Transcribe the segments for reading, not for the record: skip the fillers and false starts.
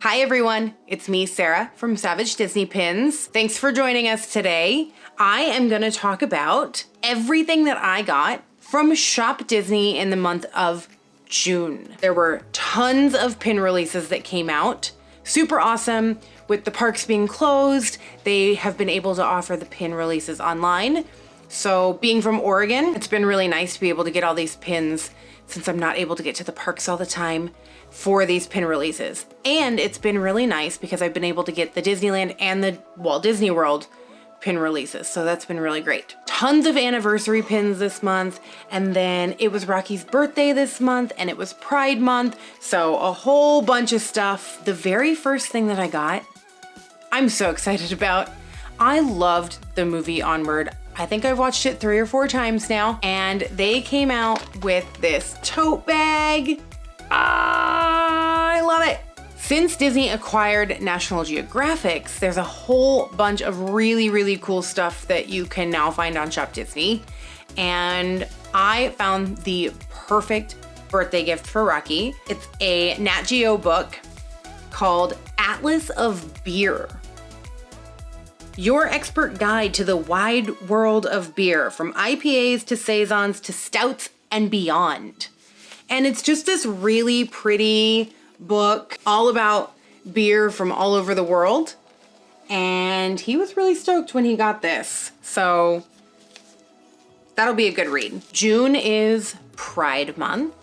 Hi everyone, it's me, Sarah from SavageDisneyPins. Thanks for joining us today. I am going to talk about everything that I got from Shop Disney in the month of June. There were tons of pin releases that came out. Super awesome. With the parks being closed, they have been able to offer the pin releases online. So being from Oregon, it's been really nice to be able to get all these pins since I'm not able to get to the parks all the time for these pin releases. And it's been really nice because I've been able to get the Disneyland and the Walt Disney World pin releases. So that's been really great. Tons of anniversary pins this month. And then it was Rocky's birthday this month and it was Pride month. So a whole bunch of stuff. The very first thing that I got, I'm so excited about. I loved the movie Onward. I think I've watched it 3 or 4 times now, and they came out with this tote bag. I love it. Since Disney acquired National Geographics, there's a whole bunch of really cool stuff that you can now find on Shop Disney. And I found the perfect birthday gift for Rocky. It's a Nat Geo book called Atlas of Beer. Your expert guide to the wide world of beer, from IPAs to saisons to stouts and beyond. And it's just this really pretty book all about beer from all over the world. And he was really stoked when he got this. So that'll be a good read. June is Pride Month.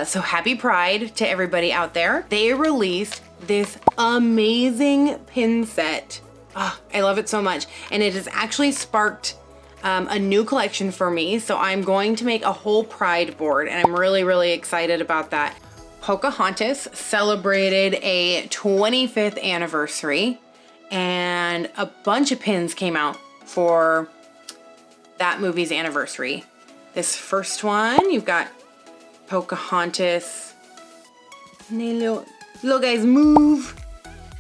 So happy Pride to everybody out there. They released this amazing pin set. Oh, I love it so much. And it has actually sparked a new collection for me. So I'm going to make a whole Pride board and I'm really excited about that. Pocahontas celebrated a 25th anniversary and a bunch of pins came out for that movie's anniversary. This first one, you've got Pocahontas. Little guys move.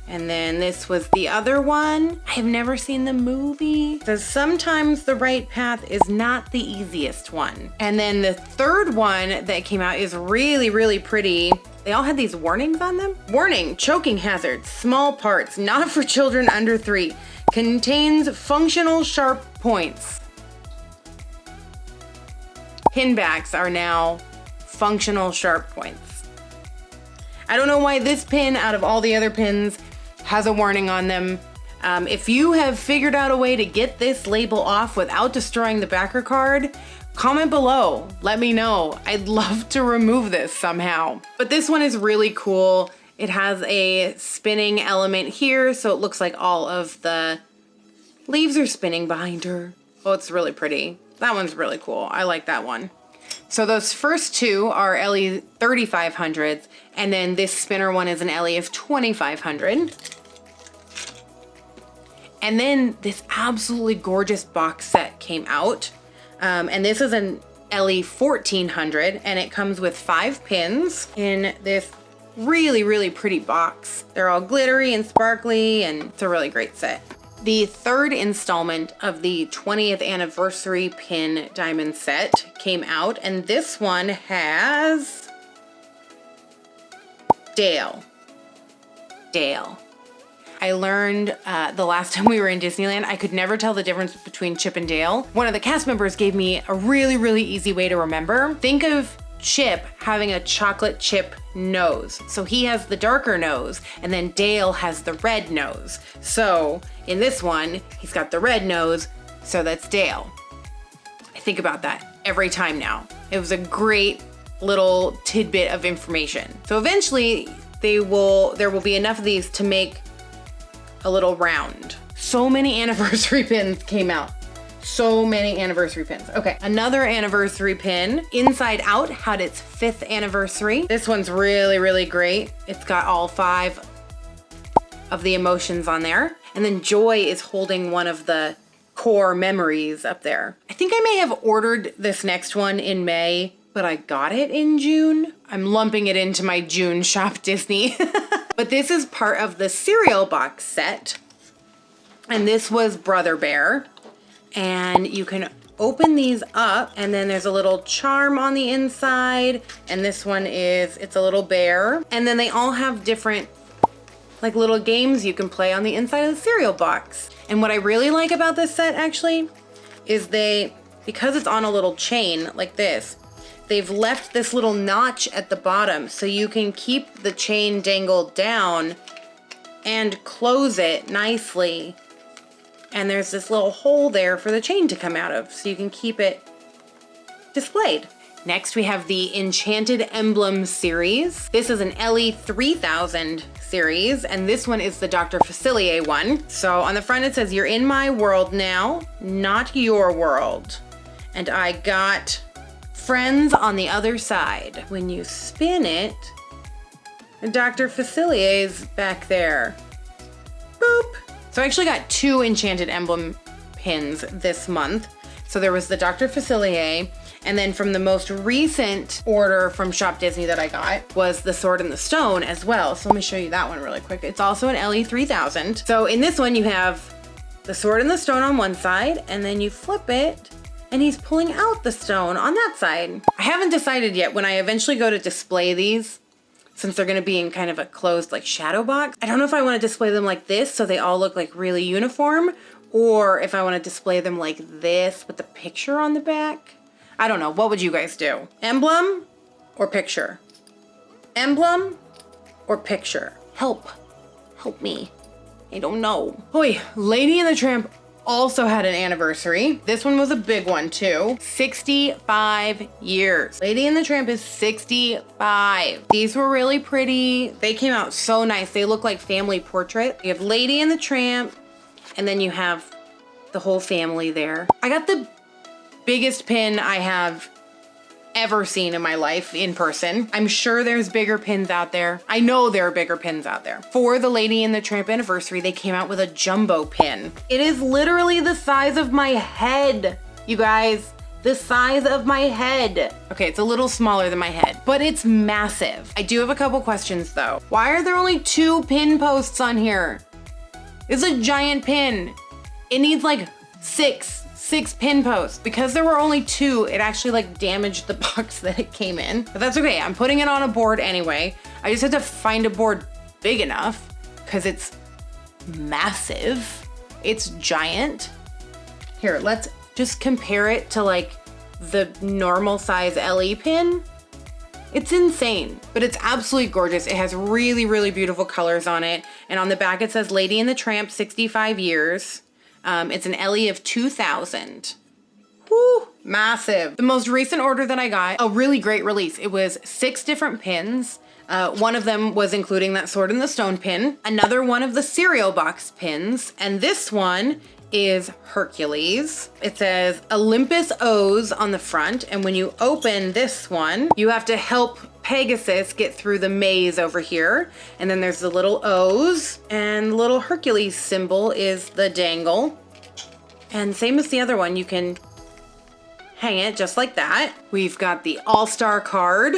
And then this was the other one. I have never seen the movie. So sometimes the right path is not the easiest one. And then the third one that came out is really pretty. They all had these warnings on them. Warning, choking hazard, small parts, not for children under 3. Contains functional sharp points. Pin backs are now functional sharp points. I don't know why this pin out of all the other pins has a warning on them. If you have figured out a way to get this label off without destroying the backer card, comment below. Let me know. I'd love to remove this somehow. But this one is really cool. It has a spinning element here, so it looks like all of the leaves are spinning behind her. Oh, it's really pretty. That one's really cool. I like that one. So those first two are LE 3500s, and then this spinner one is an LE of 2500. And then this absolutely gorgeous box set came out. And this is an LE 1400, and it comes with 5 pins in this really pretty box. They're all glittery and sparkly, and it's a really great set. The third installment of the 20th anniversary pin diamond set came out, and this one has Dale. I learned the last time we were in Disneyland, I could never tell the difference between Chip and Dale. One of the cast members gave me a really easy way to remember. Think of Chip having a chocolate chip nose. So he has the darker nose, and then Dale has the red nose. So in this one, he's got the red nose, so that's Dale. I think about that every time now. It was a great little tidbit of information. So eventually there will be enough of these to make a little round. So many anniversary pins came out. So many anniversary pins. Okay, another anniversary pin. Inside Out had its 5th anniversary. This one's really great. It's got all 5 of the emotions on there. And then Joy is holding one of the core memories up there. I think I may have ordered this next one in May, but I got it in June. I'm lumping it into my June Shop Disney. But this is part of the cereal box set. And this was Brother Bear. And you can open these up, and then there's a little charm on the inside. And this one is, it's a little bear. And then they all have different like little games you can play on the inside of the cereal box. And what I really like about this set actually is because it's on a little chain like this, they've left this little notch at the bottom so you can keep the chain dangled down and close it nicely. And there's this little hole there for the chain to come out of so you can keep it displayed. Next, we have the Enchanted Emblem series. This is an LE 3000 series, and this one is the Dr. Facilier one. So on the front it says, "You're in my world now, not your world." And I got friends on the other side. When you spin it, Dr. Facilier's back there. Boop. So I actually got 2 Enchanted Emblem pins this month. So there was the Dr. Facilier, and then from the most recent order from Shop Disney that I got was the Sword in the Stone as well. So let me show you that one really quick. It's also an LE 3000. So in this one you have the Sword in the Stone on one side, and then you flip it and he's pulling out the stone on that side. I haven't decided yet when I eventually go to display these, since they're gonna be in kind of a closed like shadow box. I don't know if I wanna display them like this so they all look like really uniform, or if I wanna display them like this with the picture on the back. I don't know, what would you guys do? Emblem or picture? Emblem or picture? Help me. I don't know. Boy, Lady and the Tramp also had an anniversary. This one was a big one too. 65 years. Lady and the Tramp is 65. These were really pretty. They came out so nice. They look like family portraits. You have Lady and the Tramp, and then you have the whole family there. I got the biggest pin I have ever seen in my life in person. I'm sure there's bigger pins out there. I know there are bigger pins out there. For the Lady and the Tramp anniversary, they came out with a jumbo pin. It is literally the size of my head, you guys. The size of my head. Okay, it's a little smaller than my head, but it's massive. I do have a couple questions though. Why are there only 2 pin posts on here? It's a giant pin. It needs like six pin posts. Because there were only 2, it actually like damaged the box that it came in. But that's okay, I'm putting it on a board anyway. I just had to find a board big enough because it's massive. It's giant. Here, let's just compare it to like the normal size LE pin. It's insane, but it's absolutely gorgeous. It has really, really beautiful colors on it. And on the back it says Lady and the Tramp 65 years. It's an LE of 2000. Woo, massive. The most recent order that I got, a really great release. It was 6 different pins. One of them was including that Sword in the Stone pin, another one of the cereal box pins, and this one is Hercules. It says Olympus O's on the front, and when you open this one, you have to help Pegasus get through the maze over here. And then there's the little O's, and the little Hercules symbol is the dangle. And same as the other one, you can hang it just like that. We've got the All-Star card,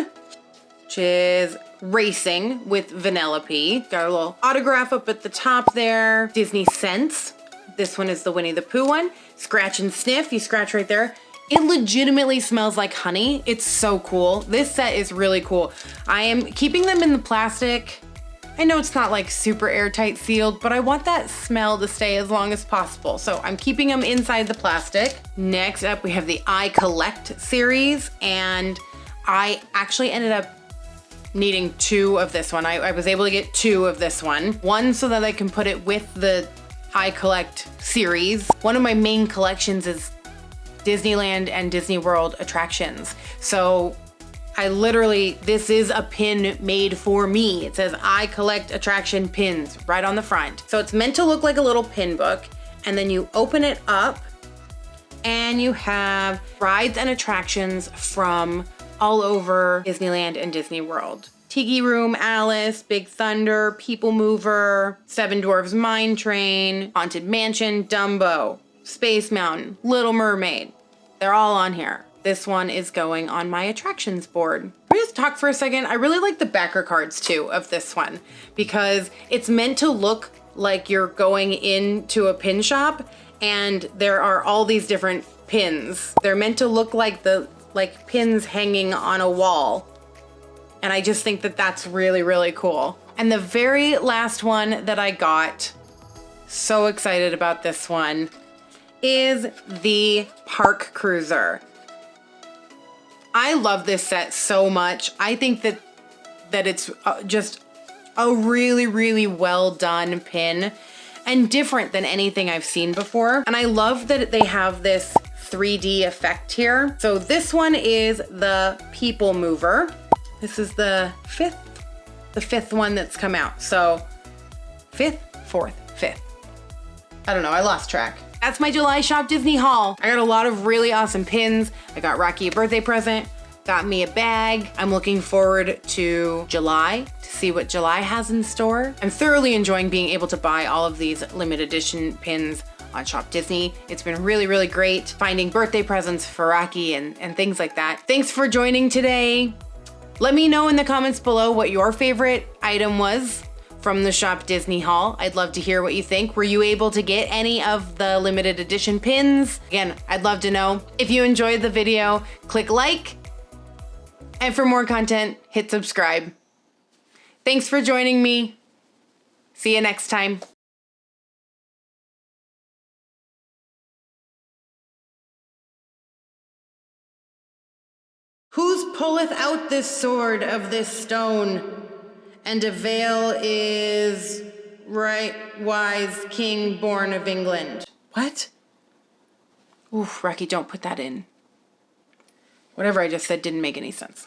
which is racing with Vanellope. Got a little autograph up at the top there. Disney Scents. This one is the Winnie the Pooh one. Scratch and sniff, you scratch right there. It legitimately smells like honey. It's so cool. This set is really cool. I am keeping them in the plastic. I know it's not like super airtight sealed, but I want that smell to stay as long as possible. So I'm keeping them inside the plastic. Next up, we have the I Collect series, and I actually ended up needing 2 of this one. I was able to get 2 of this one. One so that I can put it with the I Collect series. One of my main collections is Disneyland and Disney World attractions. So this is a pin made for me. It says I Collect Attraction Pins right on the front. So it's meant to look like a little pin book, and then you open it up and you have rides and attractions from all over Disneyland and Disney World. Tiki Room, Alice, Big Thunder, People Mover, Seven Dwarfs Mine Train, Haunted Mansion, Dumbo, Space Mountain, Little Mermaid. They're all on here. This one is going on my attractions board. Let me just talk for a second. I really like the backer cards too of this one because it's meant to look like you're going into a pin shop and there are all these different pins. They're meant to look like pins hanging on a wall. And I just think that that's really, really cool. And the very last one that I got, so excited about this one, is the Park Cruiser. I love this set so much. I think that it's just a really, really well done pin and different than anything I've seen before. And I love that they have this 3D effect here. So this one is the People Mover. This is the fifth one that's come out. So fifth, fourth, fifth. I don't know, I lost track. That's my July Shop Disney haul. I got a lot of really awesome pins. I got Rocky a birthday present, got me a bag. I'm looking forward to July to see what July has in store. I'm thoroughly enjoying being able to buy all of these limited edition pins on Shop Disney. It's been really, really great finding birthday presents for Rocky and things like that. Thanks for joining today. Let me know in the comments below what your favorite item was from the Shop Disney haul. I'd love to hear what you think. Were you able to get any of the limited edition pins? Again, I'd love to know. If you enjoyed the video, click like, and for more content, hit subscribe. Thanks for joining me. See you next time. Whose pulleth out this sword of this stone? And a veil is right wise king born of England. What? Oof, Rocky, don't put that in. Whatever I just said didn't make any sense.